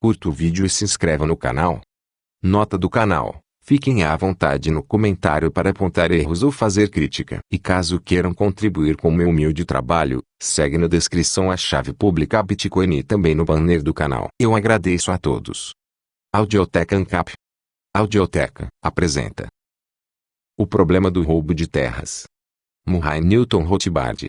Curta o vídeo e se inscreva no canal. Nota do canal: fiquem à vontade no comentário para apontar erros ou fazer crítica. E caso queiram contribuir com o meu humilde trabalho, segue na descrição a chave pública Bitcoin e também no banner do canal. Eu agradeço a todos. Audioteca ANCAP. Audioteca apresenta O problema do roubo de terras. Murray Newton Rothbard.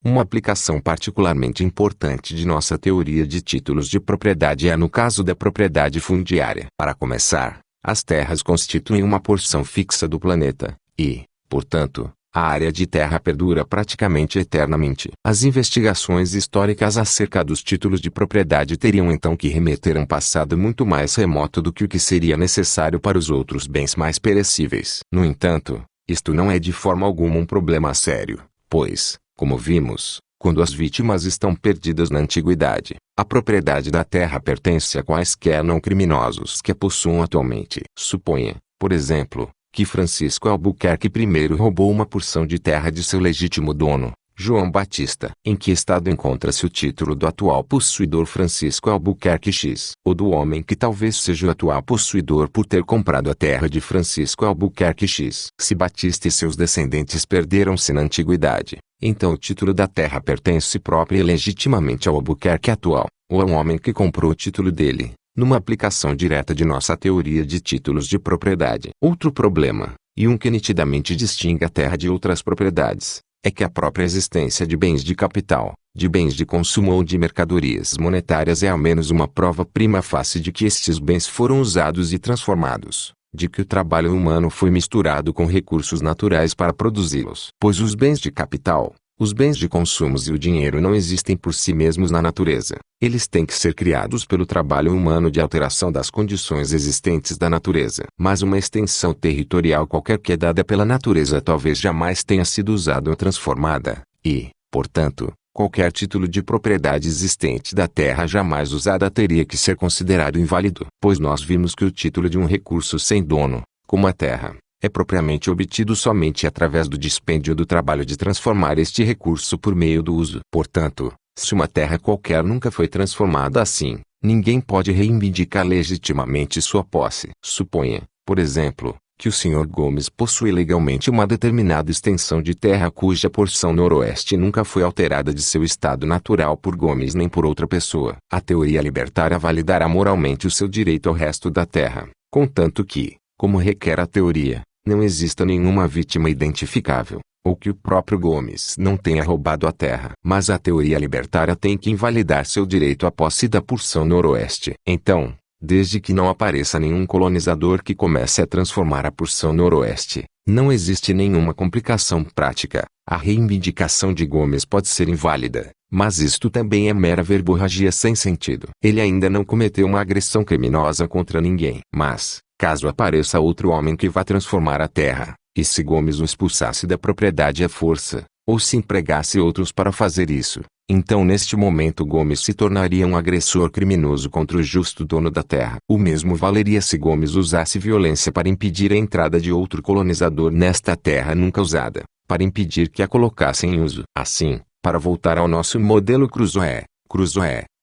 Uma aplicação particularmente importante de nossa teoria de títulos de propriedade é no caso da propriedade fundiária. Para começar, as terras constituem uma porção fixa do planeta, e, portanto, a área de terra perdura praticamente eternamente. As investigações históricas acerca dos títulos de propriedade teriam então que remeter a um passado muito mais remoto do que o que seria necessário para os outros bens mais perecíveis. No entanto, isto não é de forma alguma um problema sério, pois, como vimos, quando as vítimas estão perdidas na antiguidade, a propriedade da terra pertence a quaisquer não criminosos que a possuam atualmente. Suponha, por exemplo, que Francisco Albuquerque I roubou uma porção de terra de seu legítimo dono, João Batista. Em que estado encontra-se o título do atual possuidor Francisco Albuquerque X, ou do homem que talvez seja o atual possuidor por ter comprado a terra de Francisco Albuquerque X? Se Batista e seus descendentes perderam-se na antiguidade, então o título da terra pertence própria e legitimamente ao Albuquerque atual, ou a um homem que comprou o título dele, numa aplicação direta de nossa teoria de títulos de propriedade. Outro problema, e um que nitidamente distingue a terra de outras propriedades, é que a própria existência de bens de capital, de bens de consumo ou de mercadorias monetárias é ao menos uma prova prima facie de que estes bens foram usados e transformados, de que o trabalho humano foi misturado com recursos naturais para produzi-los. Pois os bens de capital, os bens de consumo e o dinheiro não existem por si mesmos na natureza. Eles têm que ser criados pelo trabalho humano de alteração das condições existentes da natureza. Mas uma extensão territorial qualquer que é dada pela natureza talvez jamais tenha sido usada ou transformada, e, portanto, qualquer título de propriedade existente da terra jamais usada teria que ser considerado inválido. Pois nós vimos que o título de um recurso sem dono, como a terra, é propriamente obtido somente através do dispêndio do trabalho de transformar este recurso por meio do uso. Portanto, se uma terra qualquer nunca foi transformada assim, ninguém pode reivindicar legitimamente sua posse. Suponha, por exemplo, que o Sr. Gomes possui legalmente uma determinada extensão de terra cuja porção noroeste nunca foi alterada de seu estado natural por Gomes nem por outra pessoa. A teoria libertária validará moralmente o seu direito ao resto da terra, contanto que, como requer a teoria, não exista nenhuma vítima identificável, ou que o próprio Gomes não tenha roubado a terra. Mas a teoria libertária tem que invalidar seu direito à posse da porção noroeste. Então, desde que não apareça nenhum colonizador que comece a transformar a porção noroeste, não existe nenhuma complicação prática. A reivindicação de Gomes pode ser inválida, mas isto também é mera verborragia sem sentido. Ele ainda não cometeu uma agressão criminosa contra ninguém. Mas, caso apareça outro homem que vá transformar a terra, e se Gomes o expulsasse da propriedade à força, ou se empregasse outros para fazer isso, então neste momento Gomes se tornaria um agressor criminoso contra o justo dono da terra. O mesmo valeria se Gomes usasse violência para impedir a entrada de outro colonizador nesta terra nunca usada, para impedir que a colocasse em uso. Assim, para voltar ao nosso modelo Crusoe,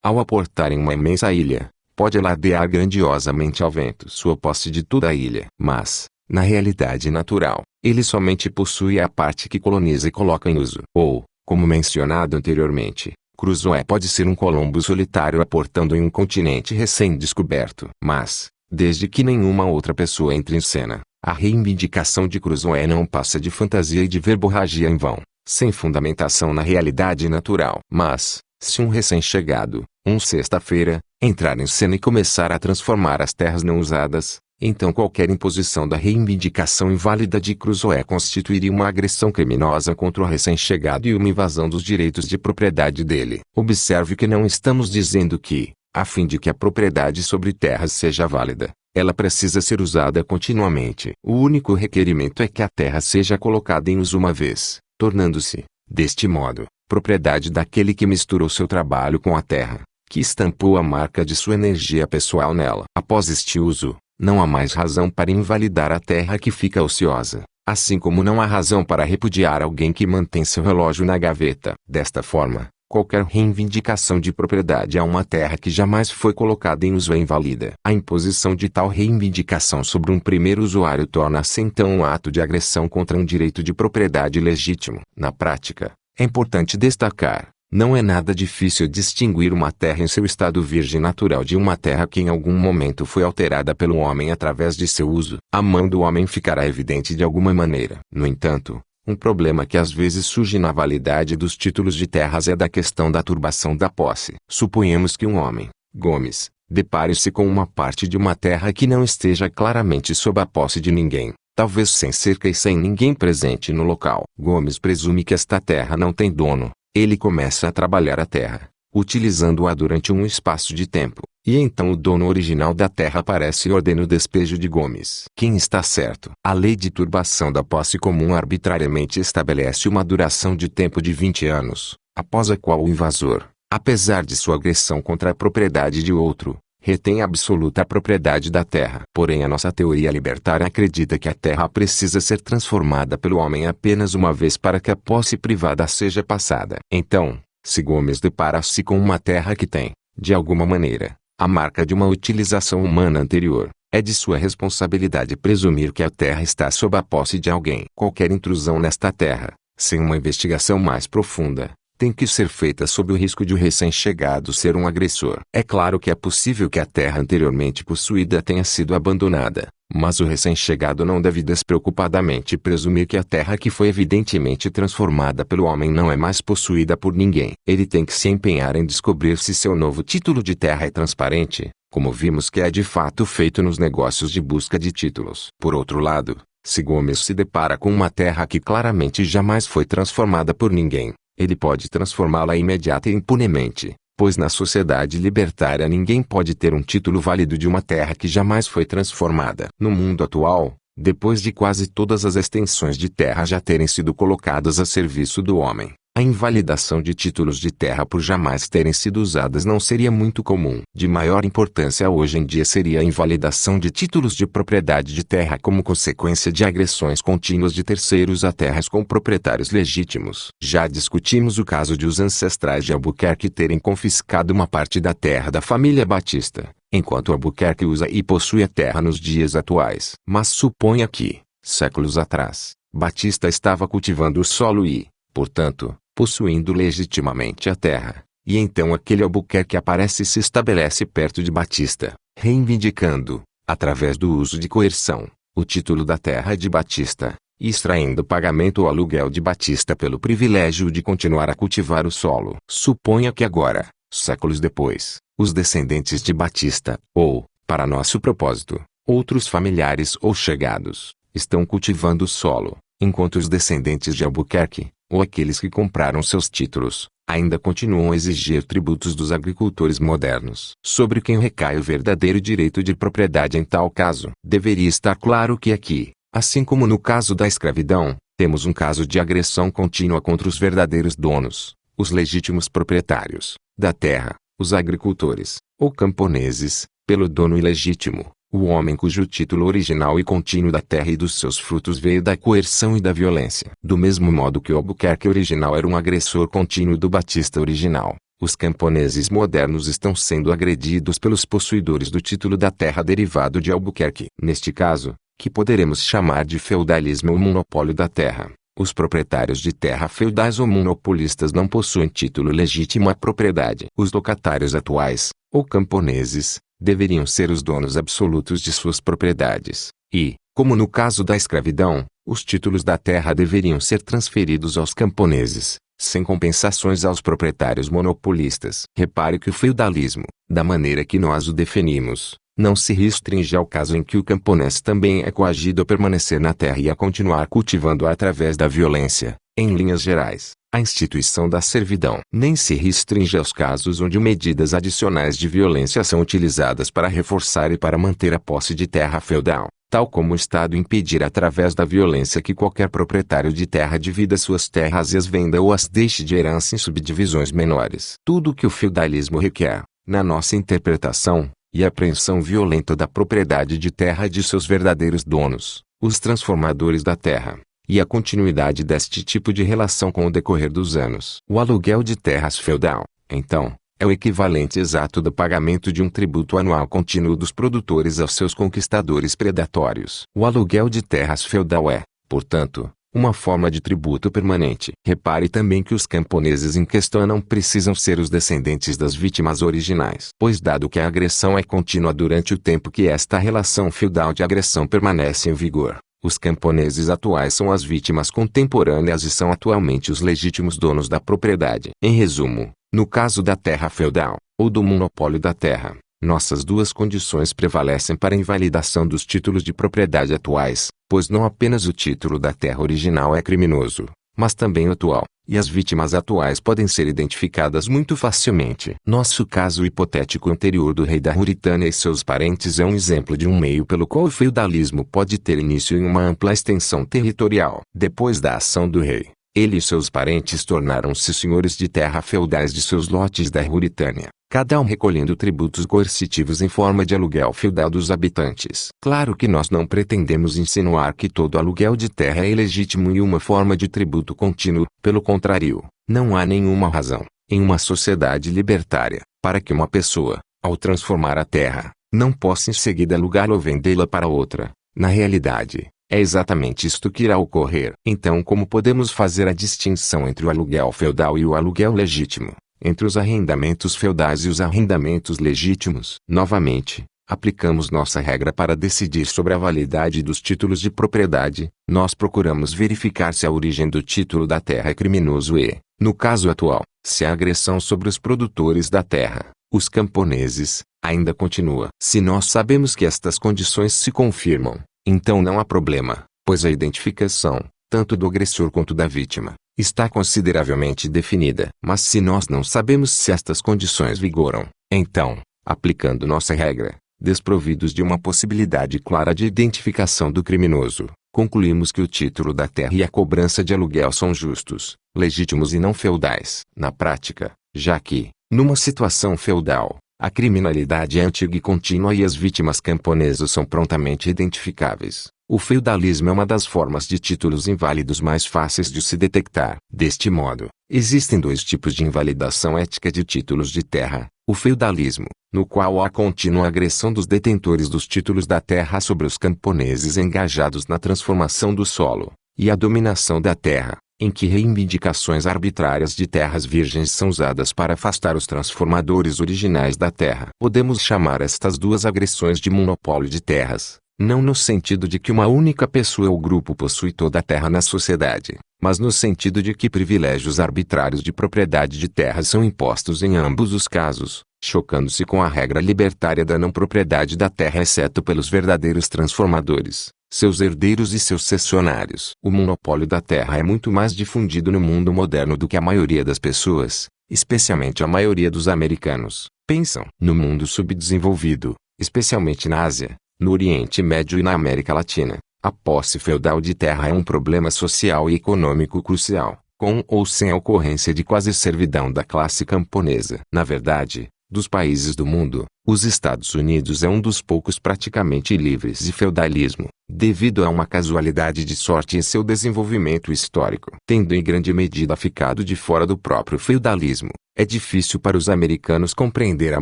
ao aportar em uma imensa ilha, pode alardear grandiosamente ao vento sua posse de toda a ilha. Mas, na realidade natural, ele somente possui a parte que coloniza e coloca em uso. Ou, como mencionado anteriormente, Crusoe pode ser um Colombo solitário aportando em um continente recém-descoberto. Mas, desde que nenhuma outra pessoa entre em cena, a reivindicação de Crusoe não passa de fantasia e de verborragia em vão, sem fundamentação na realidade natural. Mas, se um recém-chegado, sexta-feira, entrar em cena e começar a transformar as terras não usadas, então qualquer imposição da reivindicação inválida de Crusoe constituiria uma agressão criminosa contra o recém-chegado e uma invasão dos direitos de propriedade dele. Observe que não estamos dizendo que, a fim de que a propriedade sobre terras seja válida, ela precisa ser usada continuamente. O único requerimento é que a terra seja colocada em uso uma vez, tornando-se, deste modo, propriedade daquele que misturou seu trabalho com a terra, que estampou a marca de sua energia pessoal nela. Após este uso, não há mais razão para invalidar a terra que fica ociosa, assim como não há razão para repudiar alguém que mantém seu relógio na gaveta. Desta forma, Qualquer reivindicação de propriedade a uma terra que jamais foi colocada em uso é inválida. A imposição de tal reivindicação sobre um primeiro usuário torna-se então um ato de agressão contra um direito de propriedade legítimo. Na prática, é importante destacar, não é nada difícil distinguir uma terra em seu estado virgem natural de uma terra que em algum momento foi alterada pelo homem através de seu uso. A mão do homem ficará evidente de alguma maneira. No entanto, um problema que às vezes surge na validade dos títulos de terras é da questão da turbação da posse. Suponhamos que um homem, Gomes, depare-se com uma parte de uma terra que não esteja claramente sob a posse de ninguém, talvez sem cerca e sem ninguém presente no local. Gomes presume que esta terra não tem dono. Ele começa a trabalhar a terra, utilizando-a durante um espaço de tempo, e então o dono original da terra aparece e ordena o despejo de Gomes. Quem está certo? A lei de turbação da posse comum arbitrariamente estabelece uma duração de tempo de 20 anos, após a qual o invasor, apesar de sua agressão contra a propriedade de outro, retém absoluta propriedade da terra. Porém, a nossa teoria libertária acredita que a terra precisa ser transformada pelo homem apenas uma vez para que a posse privada seja passada. Então, se Gomes depara-se com uma terra que tem, de alguma maneira, a marca de uma utilização humana anterior, é de sua responsabilidade presumir que a terra está sob a posse de alguém. Qualquer intrusão nesta terra, sem uma investigação mais profunda, tem que ser feita sob o risco de o recém-chegado ser um agressor. É claro que é possível que a terra anteriormente possuída tenha sido abandonada, mas o recém-chegado não deve despreocupadamente presumir que a terra que foi evidentemente transformada pelo homem não é mais possuída por ninguém. Ele tem que se empenhar em descobrir se seu novo título de terra é transparente, como vimos que é de fato feito nos negócios de busca de títulos. Por outro lado, se Gomes se depara com uma terra que claramente jamais foi transformada por ninguém, ele pode transformá-la imediata e impunemente, pois na sociedade libertária ninguém pode ter um título válido de uma terra que jamais foi transformada. No mundo atual, depois de quase todas as extensões de terra já terem sido colocadas a serviço do homem, a invalidação de títulos de terra por jamais terem sido usadas não seria muito comum. De maior importância hoje em dia seria a invalidação de títulos de propriedade de terra como consequência de agressões contínuas de terceiros a terras com proprietários legítimos. Já discutimos o caso de os ancestrais de Albuquerque terem confiscado uma parte da terra da família Batista, enquanto Albuquerque usa e possui a terra nos dias atuais. Mas suponha que, séculos atrás, Batista estava cultivando o solo e, portanto, possuindo legitimamente a terra, e então aquele Albuquerque aparece e se estabelece perto de Batista, reivindicando, através do uso de coerção, o título da terra de Batista, e extraindo pagamento ou aluguel de Batista pelo privilégio de continuar a cultivar o solo. Suponha que agora, séculos depois, os descendentes de Batista, ou, para nosso propósito, outros familiares ou chegados, estão cultivando o solo, enquanto os descendentes de Albuquerque, ou aqueles que compraram seus títulos, ainda continuam a exigir tributos dos agricultores modernos. Sobre quem recai o verdadeiro direito de propriedade em tal caso? Deveria estar claro que aqui, assim como no caso da escravidão, temos um caso de agressão contínua contra os verdadeiros donos, os legítimos proprietários da terra, os agricultores, ou camponeses, pelo dono ilegítimo, o homem cujo título original e contínuo da terra e dos seus frutos veio da coerção e da violência. Do mesmo modo que o Albuquerque original era um agressor contínuo do Batista original, os camponeses modernos estão sendo agredidos pelos possuidores do título da terra derivado de Albuquerque. Neste caso, que poderemos chamar de feudalismo ou monopólio da terra, os proprietários de terra feudais ou monopolistas não possuem título legítimo à propriedade. Os locatários atuais, ou camponeses, deveriam ser os donos absolutos de suas propriedades, e, como no caso da escravidão, os títulos da terra deveriam ser transferidos aos camponeses, sem compensações aos proprietários monopolistas. Repare que o feudalismo, da maneira que nós o definimos, não se restringe ao caso em que o camponês também é coagido a permanecer na terra e a continuar cultivando-a através da violência. Em linhas gerais, a instituição da servidão nem se restringe aos casos onde medidas adicionais de violência são utilizadas para reforçar e para manter a posse de terra feudal, tal como o Estado impedir através da violência que qualquer proprietário de terra divida suas terras e as venda ou as deixe de herança em subdivisões menores. Tudo o que o feudalismo requer, na nossa interpretação, e a apreensão violenta da propriedade de terra de seus verdadeiros donos, os transformadores da terra, e a continuidade deste tipo de relação com o decorrer dos anos. O aluguel de terras feudal, então, é o equivalente exato do pagamento de um tributo anual contínuo dos produtores aos seus conquistadores predatórios. O aluguel de terras feudal é, portanto, uma forma de tributo permanente. Repare também que os camponeses em questão não precisam ser os descendentes das vítimas originais, pois dado que a agressão é contínua durante o tempo que esta relação feudal de agressão permanece em vigor, os camponeses atuais são as vítimas contemporâneas e são atualmente os legítimos donos da propriedade. Em resumo, no caso da terra feudal, ou do monopólio da terra, nossas duas condições prevalecem para a invalidação dos títulos de propriedade atuais, pois não apenas o título da terra original é criminoso, mas também o atual, e as vítimas atuais podem ser identificadas muito facilmente. Nosso caso hipotético anterior do rei da Ruritânia e seus parentes é um exemplo de um meio pelo qual o feudalismo pode ter início em uma ampla extensão territorial. Depois da ação do rei, ele e seus parentes tornaram-se senhores de terra feudais de seus lotes da Ruritânia, cada um recolhendo tributos coercitivos em forma de aluguel feudal dos habitantes. Claro que nós não pretendemos insinuar que todo aluguel de terra é ilegítimo e uma forma de tributo contínuo. Pelo contrário, não há nenhuma razão, em uma sociedade libertária, para que uma pessoa, ao transformar a terra, não possa em seguida alugá-la ou vendê-la para outra. Na realidade, é exatamente isto que irá ocorrer. Então, como podemos fazer a distinção entre o aluguel feudal e o aluguel legítimo? Entre os arrendamentos feudais e os arrendamentos legítimos? Novamente, aplicamos nossa regra para decidir sobre a validade dos títulos de propriedade. Nós procuramos verificar se a origem do título da terra é criminoso e, no caso atual, se a agressão sobre os produtores da terra, os camponeses, ainda continua. Se nós sabemos que estas condições se confirmam, então não há problema, pois a identificação, tanto do agressor quanto da vítima, está consideravelmente definida. Mas se nós não sabemos se estas condições vigoram, então, aplicando nossa regra, desprovidos de uma possibilidade clara de identificação do criminoso, concluímos que o título da terra e a cobrança de aluguel são justos, legítimos e não feudais. Na prática, já que, numa situação feudal, a criminalidade é antiga e contínua e as vítimas camponesas são prontamente identificáveis, o feudalismo é uma das formas de títulos inválidos mais fáceis de se detectar. Deste modo, existem dois tipos de invalidação ética de títulos de terra: o feudalismo, no qual há contínua agressão dos detentores dos títulos da terra sobre os camponeses engajados na transformação do solo, e a dominação da terra, em que reivindicações arbitrárias de terras virgens são usadas para afastar os transformadores originais da terra. Podemos chamar estas duas agressões de monopólio de terras, não no sentido de que uma única pessoa ou grupo possui toda a terra na sociedade, mas no sentido de que privilégios arbitrários de propriedade de terras são impostos em ambos os casos, chocando-se com a regra libertária da não propriedade da terra exceto pelos verdadeiros transformadores, seus herdeiros e seus cessionários. O monopólio da terra é muito mais difundido no mundo moderno do que a maioria das pessoas, especialmente a maioria dos americanos, pensam. No mundo subdesenvolvido, especialmente na Ásia, no Oriente Médio e na América Latina, a posse feudal de terra é um problema social e econômico crucial, com ou sem a ocorrência de quase servidão da classe camponesa. Na verdade, dos países do mundo, os Estados Unidos é um dos poucos praticamente livres de feudalismo, devido a uma casualidade de sorte em seu desenvolvimento histórico. Tendo em grande medida ficado de fora do próprio feudalismo, é difícil para os americanos compreender a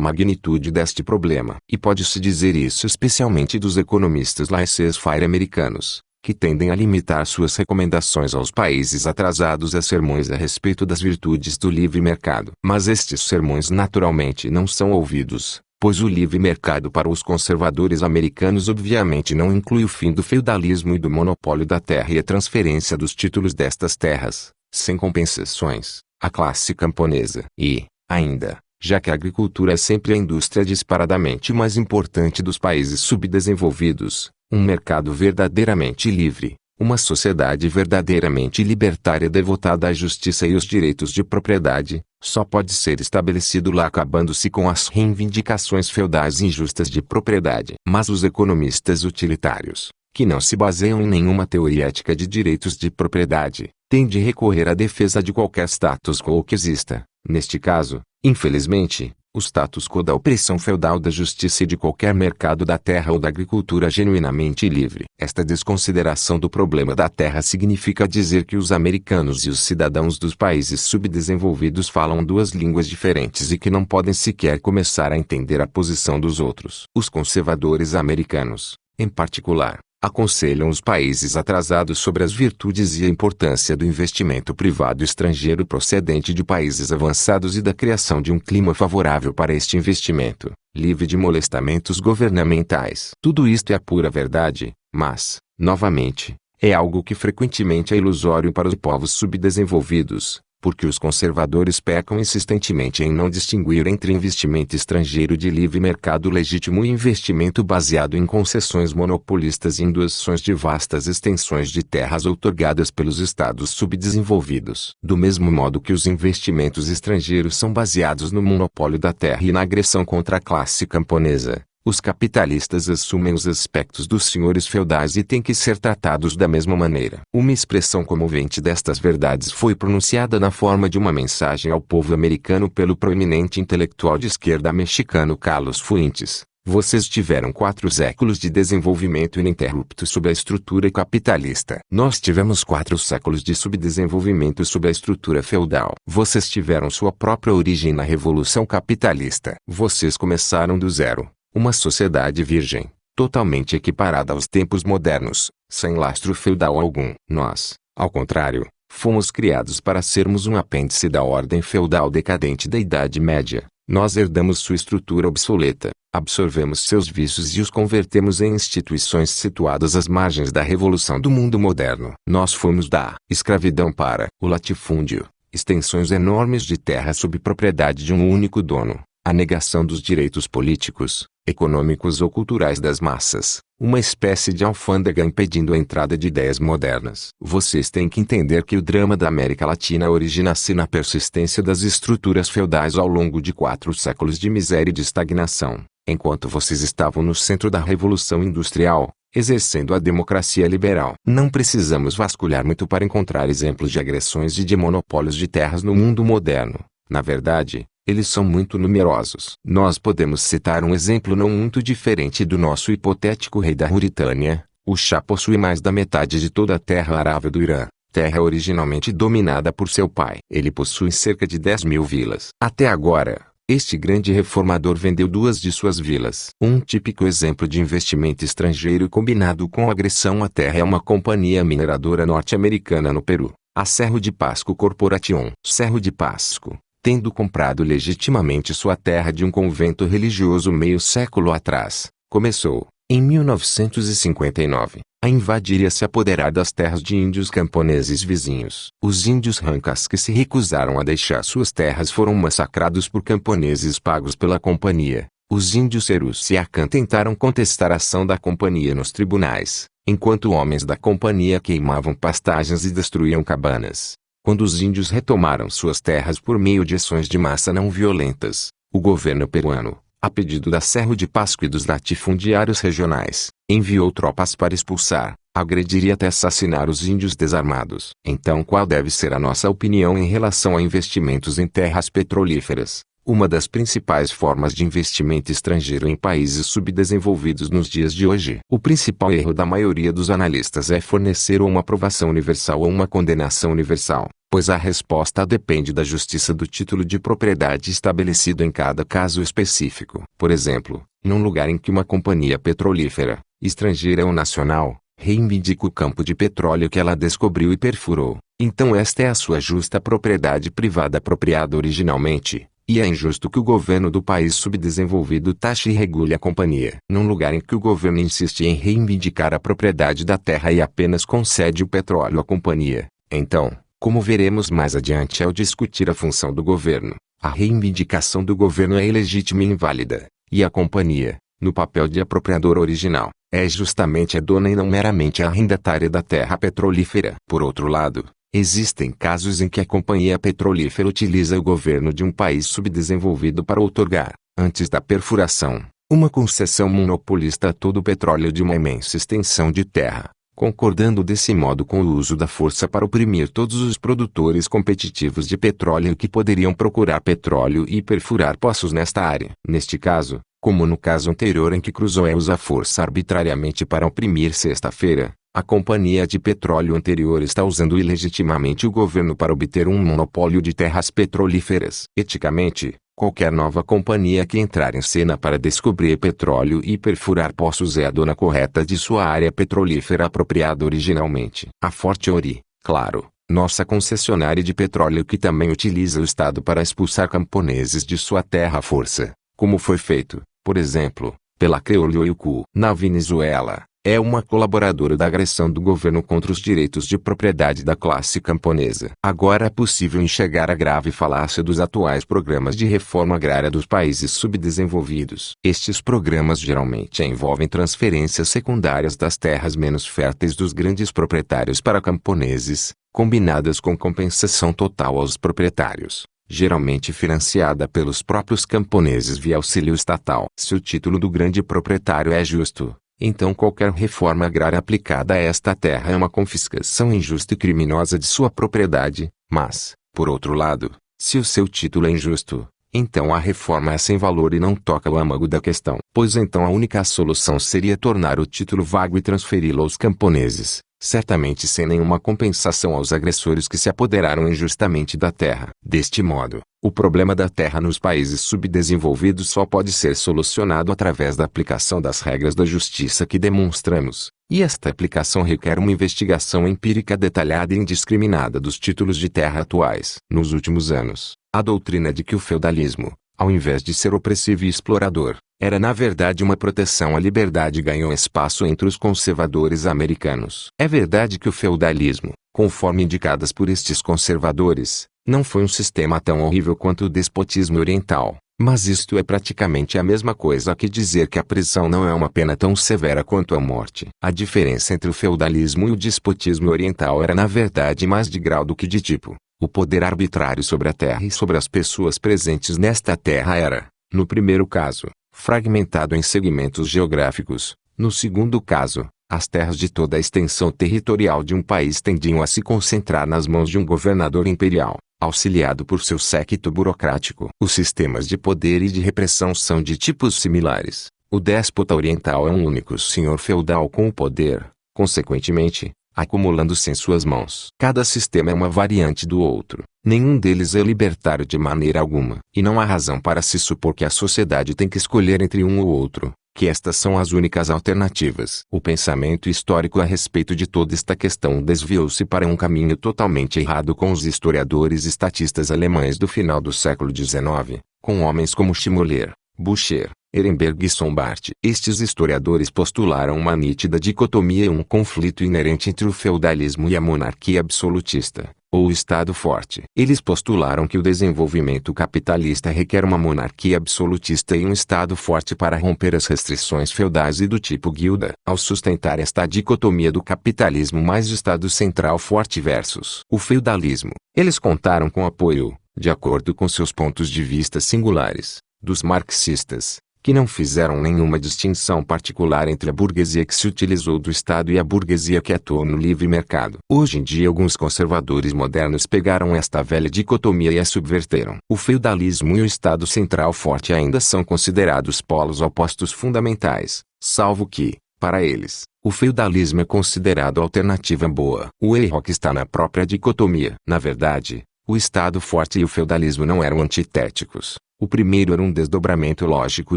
magnitude deste problema. E pode-se dizer isso especialmente dos economistas laissez-faire americanos, que tendem a limitar suas recomendações aos países atrasados a sermões a respeito das virtudes do livre mercado. Mas estes sermões naturalmente não são ouvidos, pois o livre mercado para os conservadores americanos obviamente não inclui o fim do feudalismo e do monopólio da terra e a transferência dos títulos destas terras, sem compensações, à classe camponesa. E, ainda, já que a agricultura é sempre a indústria disparadamente mais importante dos países subdesenvolvidos, um mercado verdadeiramente livre, uma sociedade verdadeiramente libertária devotada à justiça e aos direitos de propriedade, só pode ser estabelecido lá acabando-se com as reivindicações feudais injustas de propriedade. Mas os economistas utilitários, que não se baseiam em nenhuma teoria ética de direitos de propriedade, têm de recorrer à defesa de qualquer status quo que exista. Neste caso, infelizmente, O status quo da opressão feudal da justiça e de qualquer mercado da terra ou da agricultura genuinamente livre. Esta desconsideração do problema da terra significa dizer que os americanos e os cidadãos dos países subdesenvolvidos falam duas línguas diferentes e que não podem sequer começar a entender a posição dos outros. Os conservadores americanos, em particular, aconselham os países atrasados sobre as virtudes e a importância do investimento privado estrangeiro procedente de países avançados e da criação de um clima favorável para este investimento, livre de molestamentos governamentais. Tudo isto é a pura verdade, mas, novamente, é algo que frequentemente é ilusório para os povos subdesenvolvidos, porque os conservadores pecam insistentemente em não distinguir entre investimento estrangeiro de livre mercado legítimo e investimento baseado em concessões monopolistas e induções de vastas extensões de terras outorgadas pelos estados subdesenvolvidos. Do mesmo modo que os investimentos estrangeiros são baseados no monopólio da terra e na agressão contra a classe camponesa, os capitalistas assumem os aspectos dos senhores feudais e têm que ser tratados da mesma maneira. Uma expressão comovente destas verdades foi pronunciada na forma de uma mensagem ao povo americano pelo proeminente intelectual de esquerda mexicano Carlos Fuentes. Vocês tiveram 4 séculos de desenvolvimento ininterrupto sob a estrutura capitalista. Nós tivemos 4 séculos de subdesenvolvimento sob a estrutura feudal. Vocês tiveram sua própria origem na revolução capitalista. Vocês começaram do zero. Uma sociedade virgem, totalmente equiparada aos tempos modernos, sem lastro feudal algum. Nós, ao contrário, fomos criados para sermos um apêndice da ordem feudal decadente da Idade Média. Nós herdamos sua estrutura obsoleta, absorvemos seus vícios e os convertemos em instituições situadas às margens da revolução do mundo moderno. Nós fomos da escravidão para o latifúndio, extensões enormes de terra sob propriedade de um único dono, a negação dos direitos políticos, econômicos ou culturais das massas, uma espécie de alfândega impedindo a entrada de ideias modernas. Vocês têm que entender que o drama da América Latina origina-se na persistência das estruturas feudais ao longo de 4 séculos de miséria e de estagnação, enquanto vocês estavam no centro da Revolução Industrial, exercendo a democracia liberal. Não precisamos vasculhar muito para encontrar exemplos de agressões e de monopólios de terras no mundo moderno. Na verdade, eles são muito numerosos. Nós podemos citar um exemplo não muito diferente do nosso hipotético rei da Mauritânia. O Shah possui mais da metade de toda a terra arável do Irã, terra originalmente dominada por seu pai. Ele possui cerca de 10.000 vilas. Até agora, este grande reformador vendeu 2 de suas vilas. Um típico exemplo de investimento estrangeiro combinado com agressão à terra é uma companhia mineradora norte-americana no Peru, a Cerro de Pasco Corporation. Cerro de Pasco, tendo comprado legitimamente sua terra de um convento religioso meio século atrás, começou, em 1959, a invadir e a se apoderar das terras de índios camponeses vizinhos. Os índios Rancas que se recusaram a deixar suas terras foram massacrados por camponeses pagos pela companhia. Os índios Seruciacan tentaram contestar a ação da companhia nos tribunais, enquanto homens da companhia queimavam pastagens e destruíam cabanas. Quando os índios retomaram suas terras por meio de ações de massa não violentas, o governo peruano, a pedido da Cerro de Pasco e dos latifundiários regionais, enviou tropas para expulsar, agredir e até assassinar os índios desarmados. Então qual deve ser a nossa opinião em relação a investimentos em terras petrolíferas? Uma das principais formas de investimento estrangeiro em países subdesenvolvidos nos dias de hoje. O principal erro da maioria dos analistas é fornecer uma aprovação universal ou uma condenação universal, pois a resposta depende da justiça do título de propriedade estabelecido em cada caso específico. Por exemplo, num lugar em que uma companhia petrolífera, estrangeira ou nacional, reivindica o campo de petróleo que ela descobriu e perfurou, então esta é a sua justa propriedade privada apropriada originalmente. E é injusto que o governo do país subdesenvolvido taxe e regule a companhia. Num lugar em que o governo insiste em reivindicar a propriedade da terra e apenas concede o petróleo à companhia, então, como veremos mais adiante ao discutir a função do governo, a reivindicação do governo é ilegítima e inválida, e a companhia, no papel de apropriador original, é justamente a dona e não meramente a arrendatária da terra petrolífera. Por outro lado, existem casos em que a companhia petrolífera utiliza o governo de um país subdesenvolvido para outorgar, antes da perfuração, uma concessão monopolista a todo o petróleo de uma imensa extensão de terra, concordando desse modo com o uso da força para oprimir todos os produtores competitivos de petróleo que poderiam procurar petróleo e perfurar poços nesta área. Neste caso, como no caso anterior em que Crusoe usa a força arbitrariamente para oprimir Sexta-feira, a companhia de petróleo anterior está usando ilegitimamente o governo para obter um monopólio de terras petrolíferas. Eticamente, qualquer nova companhia que entrar em cena para descobrir petróleo e perfurar poços é a dona correta de sua área petrolífera apropriada originalmente. A Forte Ori, claro, nossa concessionária de petróleo que também utiliza o Estado para expulsar camponeses de sua terra à força, como foi feito, por exemplo, pela Creolioiucu na Venezuela, é uma colaboradora da agressão do governo contra os direitos de propriedade da classe camponesa. Agora é possível enxergar a grave falácia dos atuais programas de reforma agrária dos países subdesenvolvidos. Estes programas geralmente envolvem transferências secundárias das terras menos férteis dos grandes proprietários para camponeses, combinadas com compensação total aos proprietários, geralmente financiada pelos próprios camponeses via auxílio estatal. Se o título do grande proprietário é justo, então qualquer reforma agrária aplicada a esta terra é uma confiscação injusta e criminosa de sua propriedade, mas, por outro lado, se o seu título é injusto, então a reforma é sem valor e não toca o âmago da questão. Pois então a única solução seria tornar o título vago e transferi-lo aos camponeses, certamente sem nenhuma compensação aos agressores que se apoderaram injustamente da terra. Deste modo, o problema da terra nos países subdesenvolvidos só pode ser solucionado através da aplicação das regras da justiça que demonstramos, e esta aplicação requer uma investigação empírica detalhada e indiscriminada dos títulos de terra atuais. Nos últimos anos, a doutrina de que o feudalismo, ao invés de ser opressivo e explorador, era na verdade uma proteção à liberdade ganhou espaço entre os conservadores americanos. É verdade que o feudalismo, conforme indicadas por estes conservadores, não foi um sistema tão horrível quanto o despotismo oriental, mas isto é praticamente a mesma coisa que dizer que a prisão não é uma pena tão severa quanto a morte. A diferença entre o feudalismo e o despotismo oriental era na verdade mais de grau do que de tipo. O poder arbitrário sobre a terra e sobre as pessoas presentes nesta terra era, no primeiro caso, fragmentado em segmentos geográficos. No segundo caso, as terras de toda a extensão territorial de um país tendiam a se concentrar nas mãos de um governador imperial, auxiliado por seu séquito burocrático. Os sistemas de poder e de repressão são de tipos similares. O déspota oriental é um único senhor feudal com o poder, consequentemente, acumulando-se em suas mãos. Cada sistema é uma variante do outro. Nenhum deles é libertário de maneira alguma. E não há razão para se supor que a sociedade tem que escolher entre um ou outro, que estas são as únicas alternativas. O pensamento histórico a respeito de toda esta questão desviou-se para um caminho totalmente errado com os historiadores e estatistas alemães do final do século XIX, com homens como Schmoller, Bucher, Ehrenberg e Sombart. Estes historiadores postularam uma nítida dicotomia e um conflito inerente entre o feudalismo e a monarquia absolutista, ou o Estado forte. Eles postularam que o desenvolvimento capitalista requer uma monarquia absolutista e um Estado forte para romper as restrições feudais e do tipo guilda. Ao sustentar esta dicotomia do capitalismo mais o Estado central forte versus o feudalismo, eles contaram com apoio, de acordo com seus pontos de vista singulares, dos marxistas, que não fizeram nenhuma distinção particular entre a burguesia que se utilizou do Estado e a burguesia que atuou no livre mercado. Hoje em dia alguns conservadores modernos pegaram esta velha dicotomia e a subverteram. O feudalismo e o Estado central forte ainda são considerados polos opostos fundamentais, salvo que, para eles, o feudalismo é considerado alternativa boa. O erro está na própria dicotomia. Na verdade, o Estado forte e o feudalismo não eram antitéticos. O primeiro era um desdobramento lógico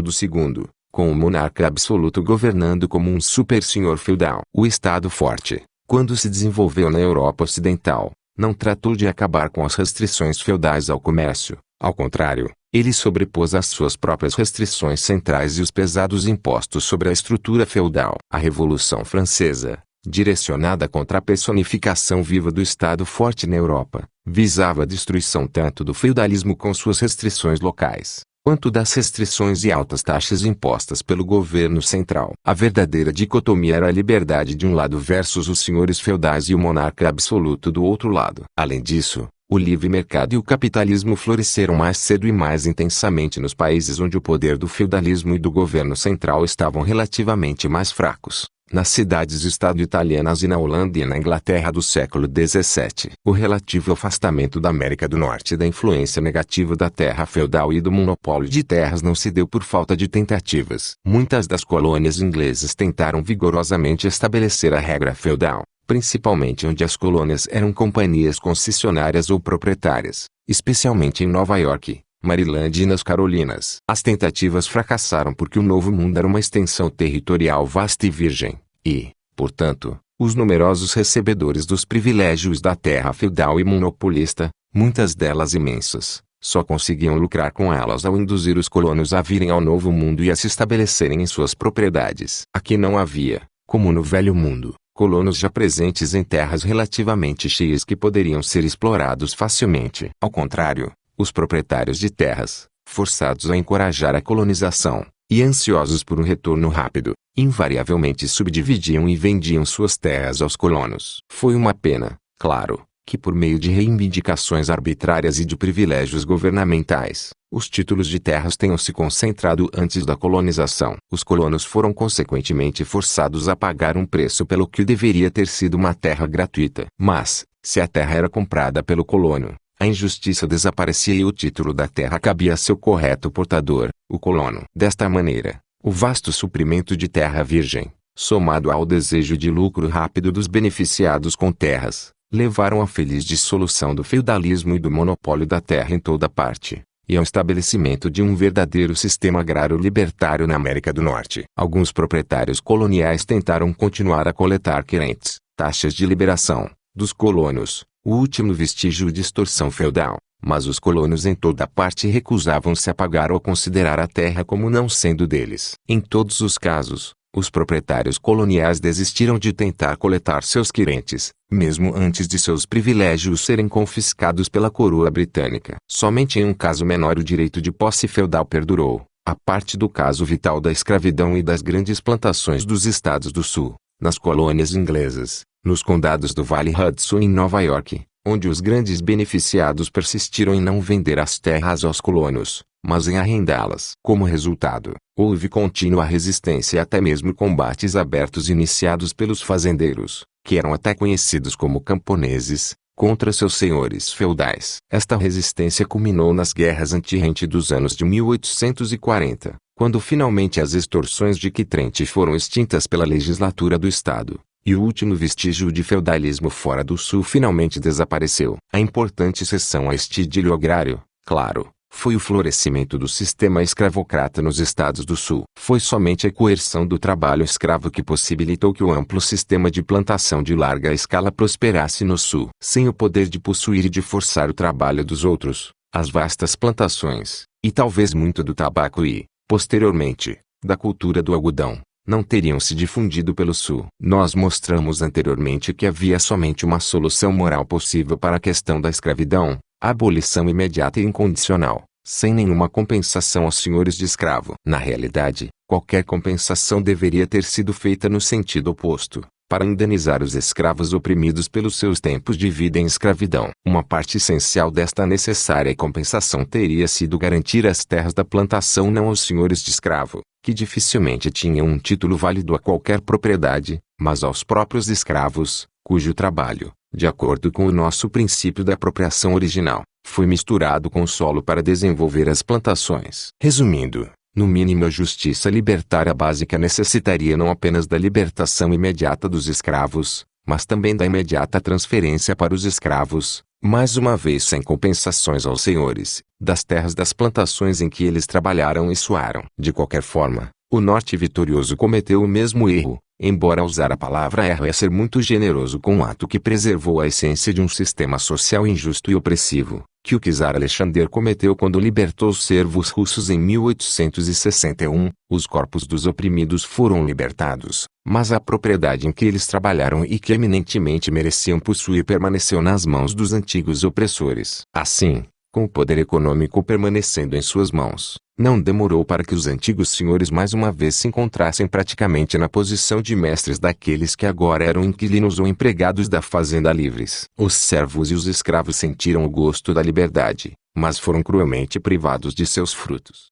do segundo, com o monarca absoluto governando como um super-senhor feudal. O Estado forte, quando se desenvolveu na Europa Ocidental, não tratou de acabar com as restrições feudais ao comércio. Ao contrário, ele sobrepôs as suas próprias restrições centrais e os pesados impostos sobre a estrutura feudal. A Revolução Francesa, direcionada contra a personificação viva do Estado forte na Europa, visava a destruição tanto do feudalismo com suas restrições locais, quanto das restrições e altas taxas impostas pelo governo central. A verdadeira dicotomia era a liberdade de um lado versus os senhores feudais e o monarca absoluto do outro lado. Além disso, o livre mercado e o capitalismo floresceram mais cedo e mais intensamente nos países onde o poder do feudalismo e do governo central estavam relativamente mais fracos. nas cidades-estado italianas e na Holanda e na Inglaterra do século XVII. O relativo afastamento da América do Norte da influência negativa da terra feudal e do monopólio de terras não se deu por falta de tentativas. Muitas das colônias inglesas tentaram vigorosamente estabelecer a regra feudal, principalmente onde as colônias eram companhias concessionárias ou proprietárias, especialmente em Nova York, Maryland e nas Carolinas. As tentativas fracassaram porque o Novo Mundo era uma extensão territorial vasta e virgem, e, portanto, os numerosos recebedores dos privilégios da terra feudal e monopolista, muitas delas imensas, só conseguiam lucrar com elas ao induzir os colonos a virem ao Novo Mundo e a se estabelecerem em suas propriedades. Aqui não havia, como no Velho Mundo, colonos já presentes em terras relativamente cheias que poderiam ser explorados facilmente. Ao contrário, os proprietários de terras, forçados a encorajar a colonização, e ansiosos por um retorno rápido, invariavelmente subdividiam e vendiam suas terras aos colonos. Foi uma pena, claro, que por meio de reivindicações arbitrárias e de privilégios governamentais, os títulos de terras tenham se concentrado antes da colonização. Os colonos foram consequentemente forçados a pagar um preço pelo que deveria ter sido uma terra gratuita. Mas, se a terra era comprada pelo colono, a injustiça desaparecia e o título da terra cabia a seu correto portador, o colono. Desta maneira, o vasto suprimento de terra virgem, somado ao desejo de lucro rápido dos beneficiados com terras, levaram à feliz dissolução do feudalismo e do monopólio da terra em toda parte, e ao estabelecimento de um verdadeiro sistema agrário libertário na América do Norte. Alguns proprietários coloniais tentaram continuar a coletar querentes, taxas de liberação, dos colonos, o último vestígio de extorsão feudal, mas os colonos em toda parte recusavam-se a pagar ou considerar a terra como não sendo deles. Em todos os casos, os proprietários coloniais desistiram de tentar coletar seus querentes, mesmo antes de seus privilégios serem confiscados pela coroa britânica. Somente em um caso menor o direito de posse feudal perdurou, a parte do caso vital da escravidão e das grandes plantações dos estados do sul, nas colônias inglesas, nos condados do Vale Hudson e em Nova York, onde os grandes beneficiados persistiram em não vender as terras aos colonos, mas em arrendá-las. Como resultado, houve contínua resistência e até mesmo combates abertos iniciados pelos fazendeiros, que eram até conhecidos como camponeses, contra seus senhores feudais. Esta resistência culminou nas guerras anti-rente dos anos de 1840, quando finalmente as extorsões de quitrente foram extintas pela legislatura do estado, e o último vestígio de feudalismo fora do sul finalmente desapareceu. A importante exceção a este idílio agrário, claro, foi o florescimento do sistema escravocrata nos estados do sul. Foi somente a coerção do trabalho escravo que possibilitou que o amplo sistema de plantação de larga escala prosperasse no sul. Sem o poder de possuir e de forçar o trabalho dos outros, as vastas plantações, e talvez muito do tabaco e, posteriormente, da cultura do algodão, não teriam se difundido pelo sul. Nós mostramos anteriormente que havia somente uma solução moral possível para a questão da escravidão: a abolição imediata e incondicional, sem nenhuma compensação aos senhores de escravo. Na realidade, qualquer compensação deveria ter sido feita no sentido oposto, para indenizar os escravos oprimidos pelos seus tempos de vida em escravidão. Uma parte essencial desta necessária compensação teria sido garantir as terras da plantação não aos senhores de escravo, que dificilmente tinham um título válido a qualquer propriedade, mas aos próprios escravos, cujo trabalho, de acordo com o nosso princípio da apropriação original, foi misturado com o solo para desenvolver as plantações. Resumindo, no mínimo a justiça libertária básica necessitaria não apenas da libertação imediata dos escravos, mas também da imediata transferência para os escravos, mais uma vez sem compensações aos senhores, das terras das plantações em que eles trabalharam e suaram. De qualquer forma, o norte vitorioso cometeu o mesmo erro, embora usar a palavra erro é ser muito generoso com um ato que preservou a essência de um sistema social injusto e opressivo, que o czar Alexander cometeu quando libertou os servos russos em 1861. Os corpos dos oprimidos foram libertados, mas a propriedade em que eles trabalharam e que eminentemente mereciam possuir permaneceu nas mãos dos antigos opressores. Assim, com o poder econômico permanecendo em suas mãos, não demorou para que os antigos senhores mais uma vez se encontrassem praticamente na posição de mestres daqueles que agora eram inquilinos ou empregados da fazenda livres. Os servos e os escravos sentiram o gosto da liberdade, mas foram cruelmente privados de seus frutos.